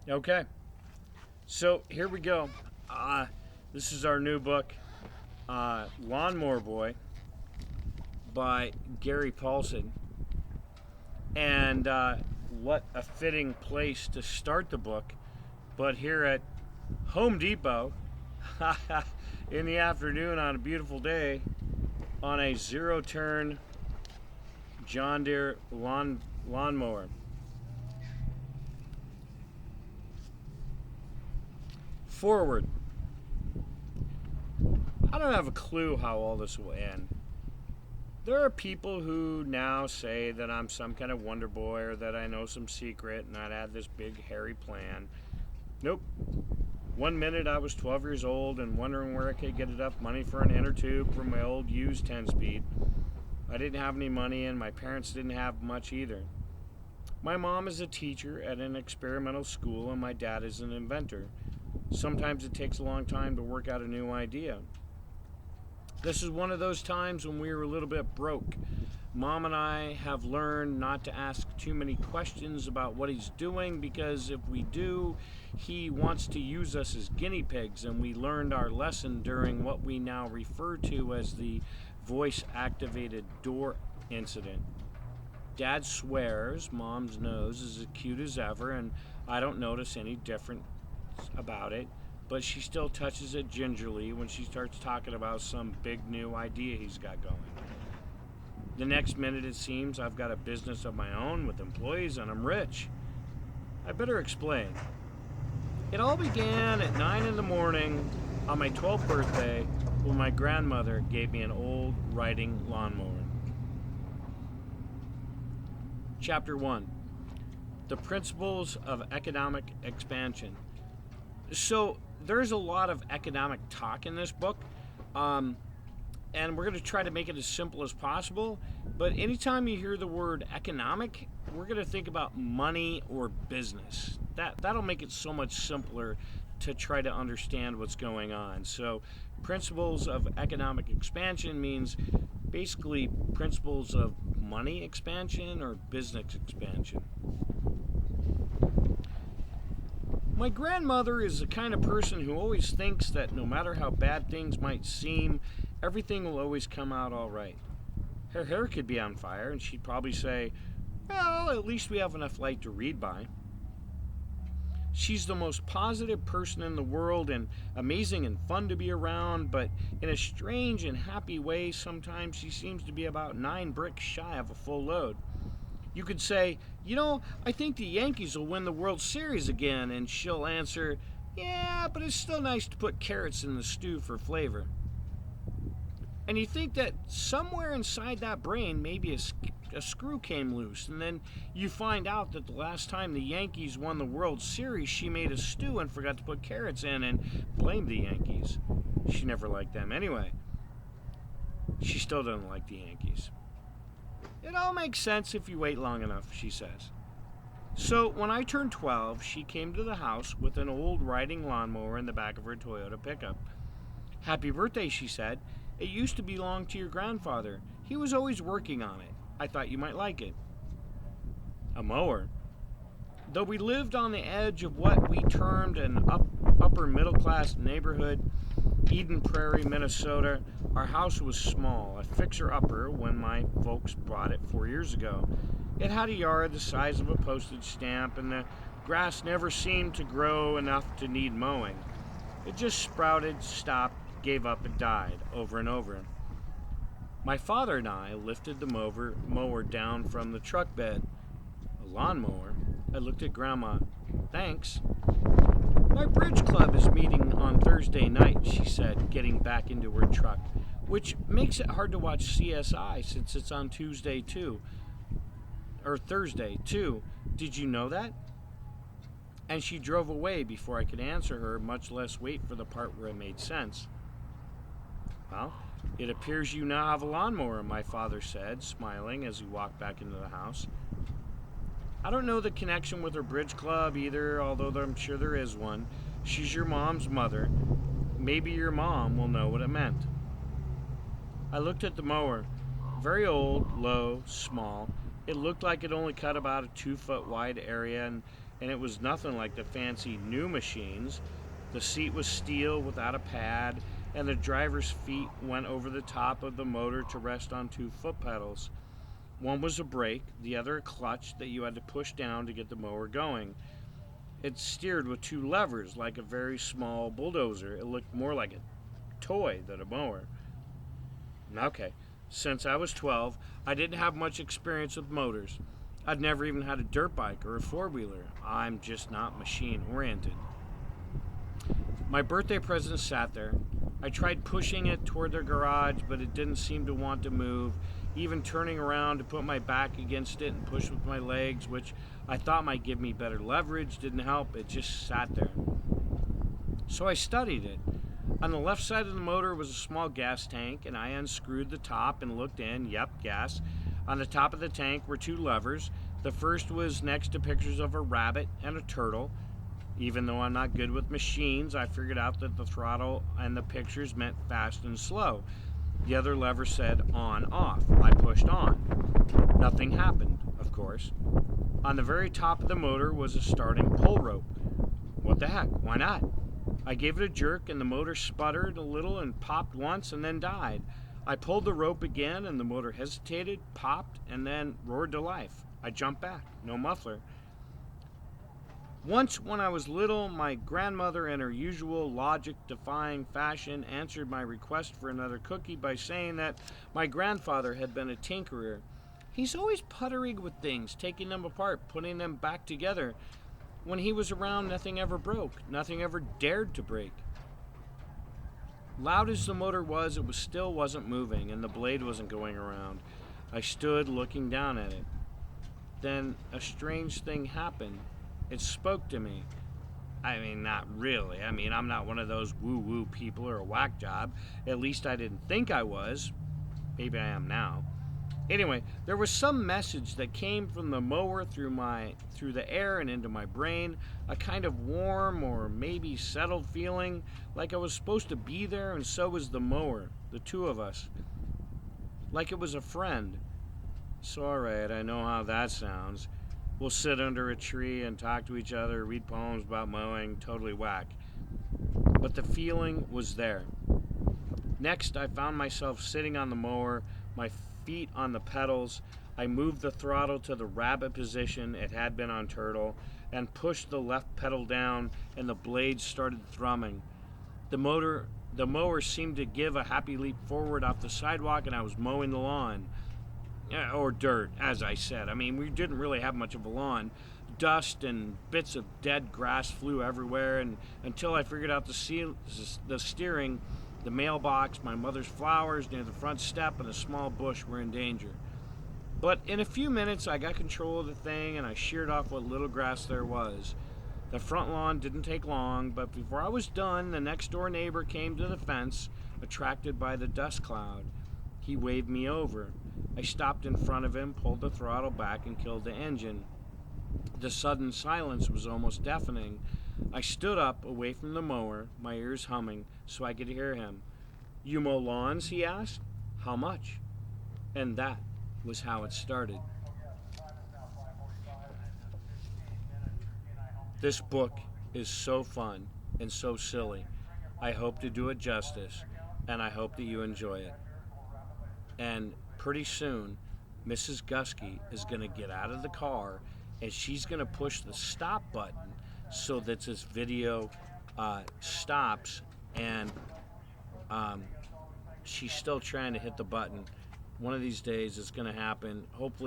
Okay, so here we go. This is our new book, Lawnmower Boy by Gary Paulson. And what a fitting place to start the book, but here at Home Depot in the afternoon on a beautiful day on a zero turn John Deere lawnmower. Forward. I don't have a clue how all this will end. There are people who now say that I'm some kind of wonder boy or that I know some secret and I'd have this big hairy plan. Nope. One minute I was 12 years old and wondering where I could get enough money for an inner tube from my old used 10-speed. I didn't have any money and my parents didn't have much either. My mom is a teacher at an experimental school and my dad is an inventor. Sometimes it takes a long time to work out a new idea. This is one of those times when we were a little bit broke. Mom and I have learned not to ask too many questions about what he's doing because if we do, he wants to use us as guinea pigs, and we learned our lesson during what we now refer to as the voice-activated door incident. Dad swears Mom's nose is as cute as ever, and I don't notice any difference about it, but she still touches it gingerly when she starts talking about some big new idea he's got going. The next minute it seems I've got a business of my own with employees and I'm rich. I better explain. It all began at 9 in the morning on my 12th birthday when my grandmother gave me an old riding lawnmower. Chapter 1. The Principles of Economic Expansion. So there's a lot of economic talk in this book, and we're going to try to make it as simple as possible. But anytime you hear the word economic, we're going to think about money or business. That'll make it so much simpler to try to understand what's going on. So principles of economic expansion means basically principles of money expansion or business expansion. My grandmother is the kind of person who always thinks that no matter how bad things might seem, everything will always come out all right. Her hair could be on fire, and she'd probably say, well, at least we have enough light to read by. She's the most positive person in the world and amazing and fun to be around, but in a strange and happy way, sometimes she seems to be about 9 bricks shy of a full load. You could say, I think the Yankees will win the World Series again, and she'll answer, yeah, but it's still nice to put carrots in the stew for flavor. And you think that somewhere inside that brain, maybe a screw came loose, and then you find out that the last time the Yankees won the World Series, she made a stew and forgot to put carrots in and blamed the Yankees. She never liked them anyway. She still doesn't like the Yankees. It all makes sense if you wait long enough, she says. So when I turned 12, she came to the house with an old riding lawnmower in the back of her Toyota pickup. Happy birthday, she said. It used to belong to your grandfather. He was always working on it. I thought you might like it. A mower. Though we lived on the edge of what we termed an upper middle class neighborhood, Eden Prairie, Minnesota, our house was small, a fixer-upper when my folks bought it 4 years ago. It had a yard the size of a postage stamp, and the grass never seemed to grow enough to need mowing. It just sprouted, stopped, gave up, and died over and over. My father and I lifted the mower down from the truck bed. A lawnmower? I looked at Grandma. Thanks. My bridge club is meeting on Thursday night, she said, getting back into her truck, which makes it hard to watch CSI since it's on Tuesday too. Or Thursday too. Did you know that? And she drove away before I could answer her, much less wait for the part where it made sense. Well, it appears you now have a lawnmower, my father said, smiling as he walked back into the house. I don't know the connection with her bridge club either, although I'm sure there is one. She's your mom's mother. Maybe your mom will know what it meant. I looked at the mower. Very old, low, small, It looked like it only cut about a 2 foot wide area, and it was nothing like the fancy new machines. The seat was steel without a pad, and the driver's feet went over the top of the motor to rest on 2 foot pedals. One was a brake, the other a clutch that you had to push down to get the mower going. It steered with 2 levers like a very small bulldozer. It looked more like a toy than a mower. Okay, since I was 12, I didn't have much experience with motors. I'd never even had a dirt bike or a four-wheeler. I'm just not machine oriented. My birthday present sat there. I tried pushing it toward their garage, but it didn't seem to want to move. Even turning around to put my back against it and push with my legs, which I thought might give me better leverage, didn't help. It just sat there. So I studied it. On the left side of the motor was a small gas tank, and I unscrewed the top and looked in. Yep, gas. On the top of the tank were 2 levers. The first was next to pictures of a rabbit and a turtle. Even though I'm not good with machines, I figured out that the throttle and the pictures meant fast and slow. The other lever said on, off. I pushed on. Nothing happened, of course. On the very top of the motor was a starting pull rope. What the heck? Why not? I gave it a jerk and the motor sputtered a little and popped once and then died. I pulled the rope again and the motor hesitated, popped, and then roared to life. I jumped back. No muffler. Once, when I was little, my grandmother, in her usual logic-defying fashion, answered my request for another cookie by saying that my grandfather had been a tinkerer. He's always puttering with things, taking them apart, putting them back together. When he was around, nothing ever broke. Nothing ever dared to break. Loud as the motor was, it still wasn't moving, and the blade wasn't going around. I stood looking down at it. Then a strange thing happened. It spoke to me. I mean, not really. I mean, I'm not one of those woo-woo people or a whack job. At least I didn't think I was. Maybe I am now. Anyway, there was some message that came from the mower through the air and into my brain, a kind of warm or maybe settled feeling, like I was supposed to be there, and so was the mower, the two of us. Like it was a friend. So alright, I know how that sounds. We'll sit under a tree and talk to each other, read poems about mowing, totally whack. But the feeling was there. Next, I found myself sitting on the mower, my feet on the pedals. I moved the throttle to the rabbit position it had been on turtle, and pushed the left pedal down, and the blades started thrumming. The mower seemed to give a happy leap forward off the sidewalk, and I was mowing the lawn. Or dirt, as I said. I mean, we didn't really have much of a lawn. Dust and bits of dead grass flew everywhere, and until I figured out the steering, the mailbox, my mother's flowers near the front step, and a small bush were in danger. But in a few minutes, I got control of the thing, and I sheared off what little grass there was. The front lawn didn't take long, but before I was done, the next-door neighbor came to the fence, attracted by the dust cloud. He waved me over. I stopped in front of him, pulled the throttle back, and killed the engine. The sudden silence was almost deafening. I stood up, away from the mower, my ears humming, so I could hear him. "You mow lawns?" he asked. "How much?" And that was how it started. This book is so fun and so silly. I hope to do it justice, and I hope that you enjoy it. And pretty soon, Mrs. Gustkey is going to get out of the car, and she's going to push the stop button so that this video stops, and she's still trying to hit the button. One of these days it's going to happen. Hopefully